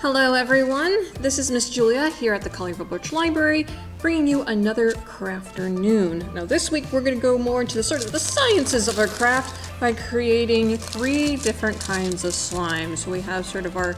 Hello everyone, this is Miss Julia here at the Collierville Birch Library, bringing you another Crafternoon. Now this week we're going to go more into the sort of the sciences of our craft by creating 3 different kinds of slime. So we have sort of our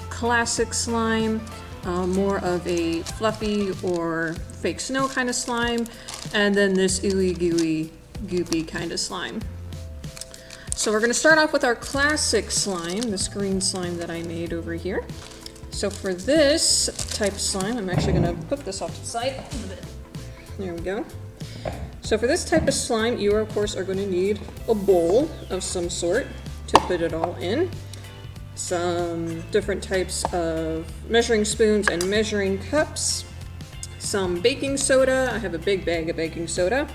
classic slime, more of a fluffy or fake snow kind of slime, and then this ooey gooey goopy kind of slime. So we're going to start off with our classic slime, this green slime that I made over here. So for this type of slime, I'm actually going to put this off to the side. There we go. So for this type of slime, you of course are going to need a bowl of some sort to put it all in. Some different types of measuring spoons and measuring cups. Some baking soda. I have a big bag of baking soda.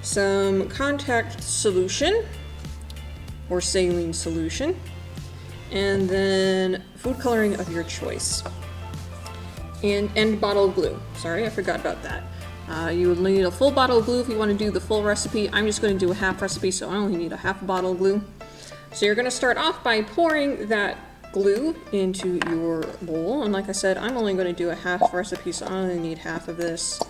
Some contact solution or saline solution. And then food coloring of your choice. And bottle of glue. Sorry, I forgot about that. You would need a full bottle of glue if you want to do the full recipe. I'm just going to do a half recipe, so I only need a half bottle of glue. So you're going to start off by pouring that glue into your bowl. And like I said, I'm only going to do a half recipe, so I only need half of this.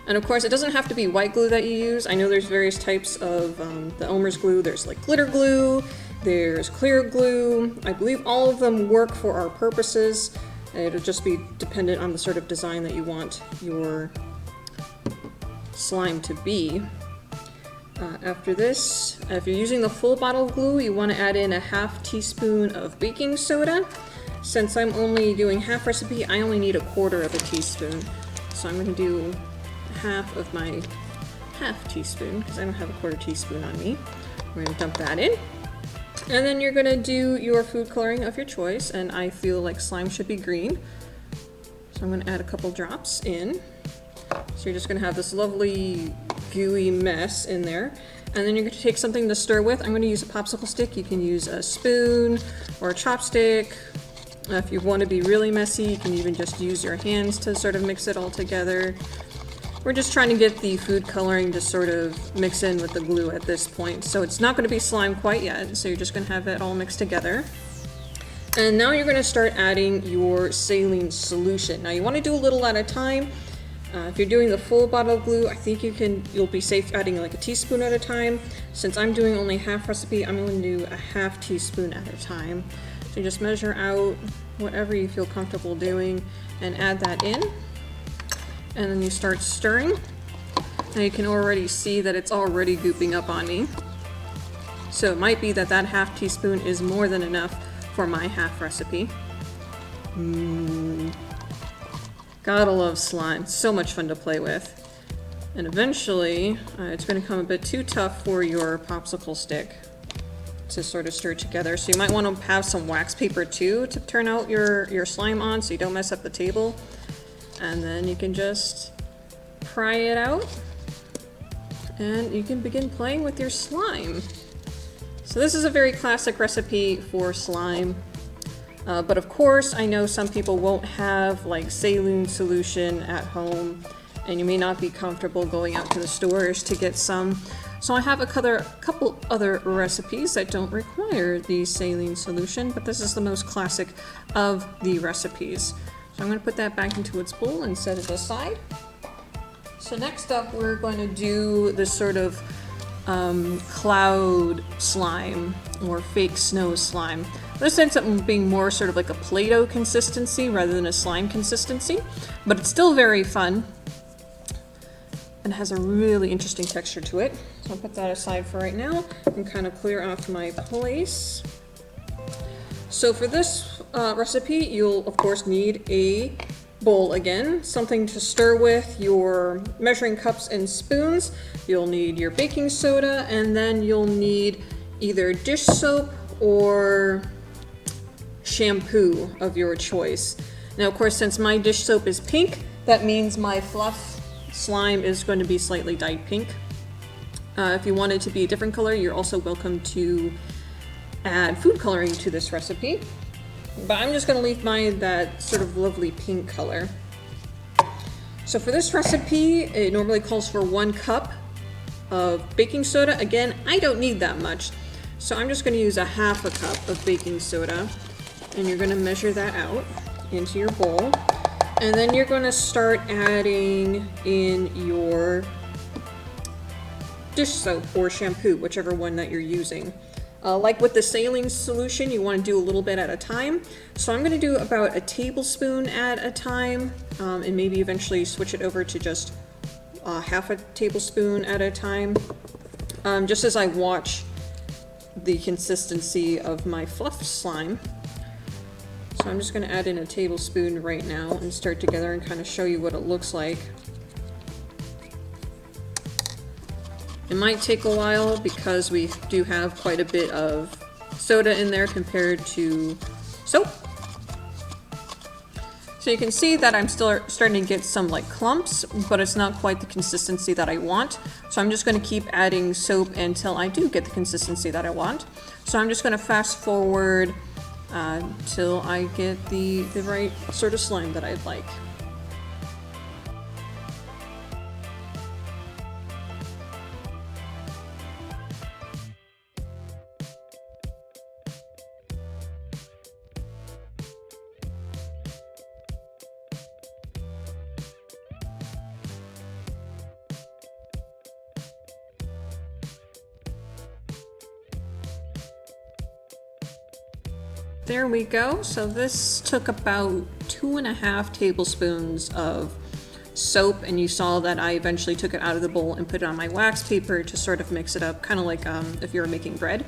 And of course, it doesn't have to be white glue that you use. I know there's various types of the Elmer's glue. There's like glitter glue, there's clear glue. I believe all of them work for our purposes. It'll just be dependent on the sort of design that you want your slime to be. After this, if you're using the full bottle of glue, you want to add in a half teaspoon of baking soda. Since I'm only doing half recipe, I only need a quarter of a teaspoon. So I'm going to do half of my half teaspoon because I don't have a quarter teaspoon on me. We're going to dump that in. And then you're going to do your food coloring of your choice, and I feel like slime should be green. So I'm going to add a couple drops in. So you're just going to have this lovely gooey mess in there. And then you're going to take something to stir with. I'm going to use a popsicle stick. You can use a spoon or a chopstick. If you want to be really messy, you can even just use your hands to sort of mix it all together. We're just trying to get the food coloring to sort of mix in with the glue at this point. So it's not going to be slime quite yet, so you're just going to have it all mixed together. And now you're going to start adding your saline solution. Now you want to do a little at a time. If you're doing the full bottle of glue, I think you'll be safe adding like a teaspoon at a time. Since I'm doing only half recipe, I'm going to do a half teaspoon at a time. So you just measure out whatever you feel comfortable doing and add that in. And then you start stirring. Now you can already see that it's already gooping up on me. So it might be that that half teaspoon is more than enough for my half recipe. Gotta love slime. So much fun to play with. And eventually, it's going to become a bit too tough for your popsicle stick to sort of stir together. So you might want to have some wax paper too to turn out your slime on so you don't mess up the table. And then you can just pry it out and you can begin playing with your slime. So this is a very classic recipe for slime. But of course, I know some people won't have like saline solution at home and you may not be comfortable going out to the stores to get some. So I have a couple other recipes that don't require the saline solution, but this is the most classic of the recipes. So I'm going to put that back into its bowl and set it aside. So next up we're going to do this sort of cloud slime or fake snow slime. This ends up being more sort of like a Play-Doh consistency rather than a slime consistency, but it's still very fun and has a really interesting texture to it. So I'll put that aside for right now and kind of clear off my place. So for this recipe, you'll of course need a bowl again, something to stir with, your measuring cups and spoons. You'll need your baking soda, and then you'll need either dish soap or shampoo of your choice. Now of course, since my dish soap is pink, that means my fluff slime is going to be slightly dyed pink. If you want it to be a different color, you're also welcome to add food coloring to this recipe, but I'm just going to leave mine that sort of lovely pink color. So for this recipe, it normally calls for 1 cup of baking soda. Again, I don't need that much. So I'm just going to use a half a cup of baking soda, and you're going to measure that out into your bowl. And then you're going to start adding in your dish soap or shampoo, whichever one that you're using. Like with the saline solution, you want to do a little bit at a time. So I'm going to do about a tablespoon at a time, and maybe eventually switch it over to just half a tablespoon at a time, just as I watch the consistency of my fluff slime. So I'm just going to add in a tablespoon right now and start together and kind of show you what it looks like. It might take a while because we do have quite a bit of soda in there compared to soap. So you can see that I'm still starting to get some like clumps, but it's not quite the consistency that I want. So I'm just going to keep adding soap until I do get the consistency that I want. So I'm just going to fast forward till I get the right sort of slime that I'd like. There we go. So this took about 2.5 tablespoons of soap, and you saw that I eventually took it out of the bowl and put it on my wax paper to sort of mix it up, kind of like if you were making bread,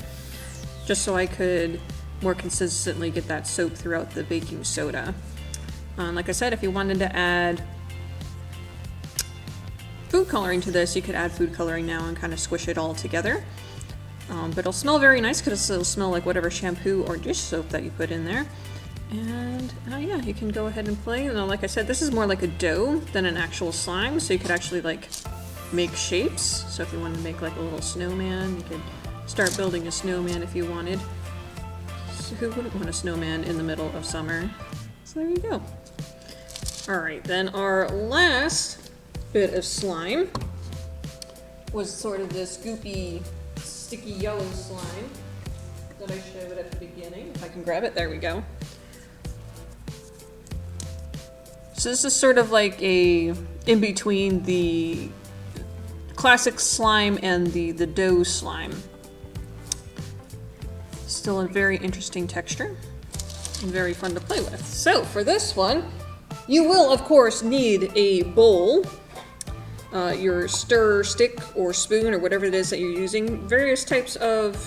just so I could more consistently get that soap throughout the baking soda. Like I said, if you wanted to add food coloring to this, you could add food coloring now and kind of squish it all together. But it'll smell very nice because it'll smell like whatever shampoo or dish soap that you put in there. And yeah, you can go ahead and play. Now, like I said, this is more like a dough than an actual slime, so you could actually like make shapes. So if you wanted to make like a little snowman, you could start building a snowman if you wanted. So who wouldn't want a snowman in the middle of summer? So there you go. Alright, then our last bit of slime was sort of this goopy, sticky yellow slime that I showed at the beginning. If I can grab it, there we go. So this is sort of like a in between the classic slime and the dough slime. Still a very interesting texture and very fun to play with. So for this one, you will of course need a bowl, your stir stick or spoon or whatever it is that you're using, various types of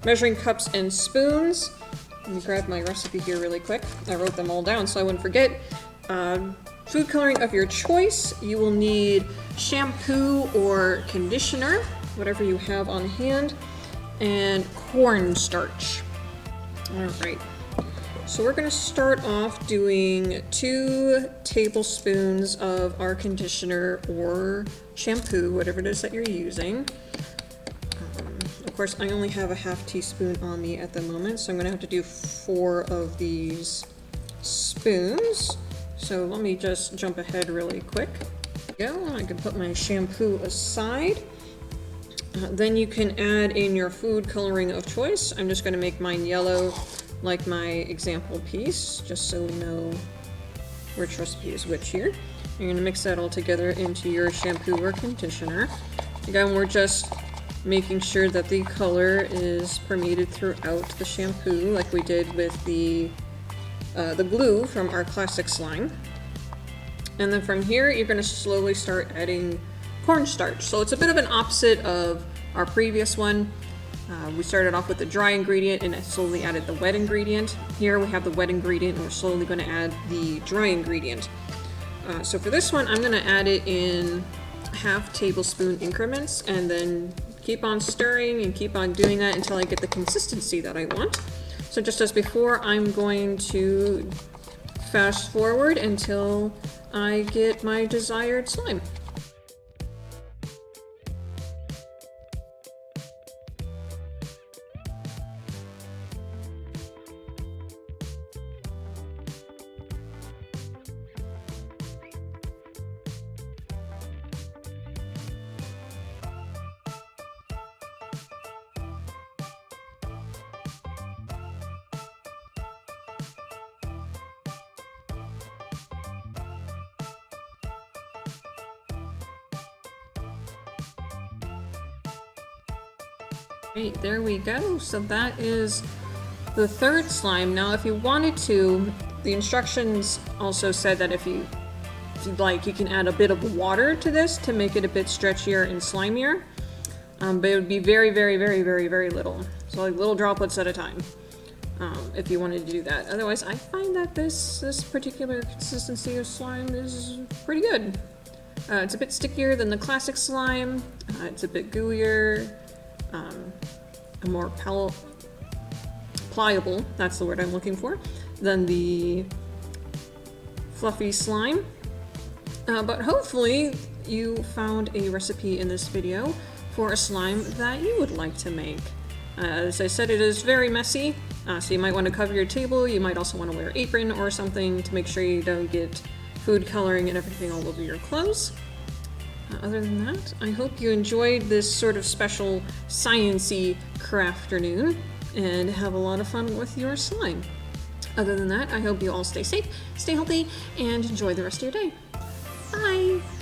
measuring cups and spoons. Let me grab my recipe here really quick. I wrote them all down so I wouldn't forget. Food coloring of your choice. You will need shampoo or conditioner, whatever you have on hand, and cornstarch. Alright, so we're going to start off doing 2 tablespoons of our conditioner or shampoo, whatever it is that you're using. Of course, I only have a half teaspoon on me at the moment, so I'm going to have to do 4 of these spoons. So let me just jump ahead really quick. There we go. I can put my shampoo aside. Then you can add in your food coloring of choice. I'm just going to make mine yellow like my example piece, just so we know which recipe is which here. You're going to mix that all together into your shampoo or conditioner. Again, we're just making sure that the color is permeated throughout the shampoo like we did with the glue from our classic slime. And then from here, you're going to slowly start adding cornstarch. So it's a bit of an opposite of our previous one. We started off with the dry ingredient and I slowly added the wet ingredient. Here we have the wet ingredient and we're slowly going to add the dry ingredient. So for this one, I'm going to add it in half tablespoon increments and then keep on stirring and keep on doing that until I get the consistency that I want. So just as before, I'm going to fast forward until I get my desired slime. Right, there we go. So that is the third slime. Now, if you wanted to, the instructions also said that if you'd like, you can add a bit of water to this to make it a bit stretchier and slimier. But it would be very, very, very, very, very little. So like little droplets at a time, if you wanted to do that. Otherwise, I find that this particular consistency of slime is pretty good. It's a bit stickier than the classic slime. It's a bit gooier, a more pliable, that's the word I'm looking for, than the fluffy slime. But hopefully you found a recipe in this video for a slime that you would like to make. As I said, it is very messy, so you might want to cover your table. You might also want to wear an apron or something to make sure you don't get food coloring and everything all over your clothes. Other than that, I hope you enjoyed this sort of special science-y Crafternoon and have a lot of fun with your slime. Other than that, I hope you all stay safe, stay healthy, and enjoy the rest of your day. Bye!